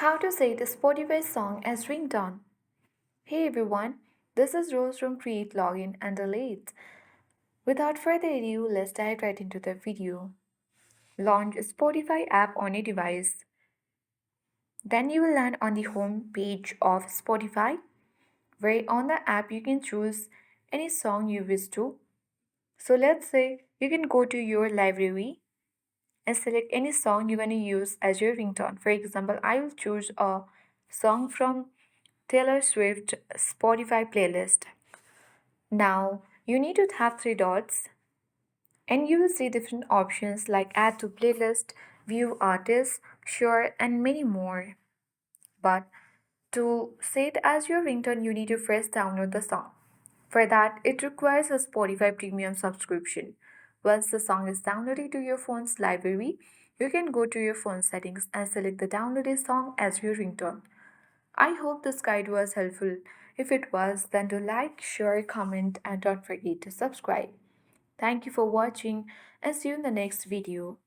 How to say the Spotify song as ringtone. Hey everyone, this is Rose from Create Login and Delete. Without further ado, let's dive right into the video. Launch Spotify app on your device. Then you will land on the home page of Spotify, where on the app you can choose any song you wish to. So let's say you can go to your library and select any song you want to use as your ringtone. For example, I will choose a song from Taylor Swift Spotify playlist. Now you need to have three dots and you will see different options like add to playlist, view artists, share and many more. But to set as your ringtone you need to first download the song. For that it requires a Spotify premium subscription. Once the song is downloaded to your phone's library, you can go to your phone settings and select the downloaded song as your ringtone. I hope this guide was helpful. If it was, then do like, share, comment, and don't forget to subscribe. Thank you for watching and see you in the next video.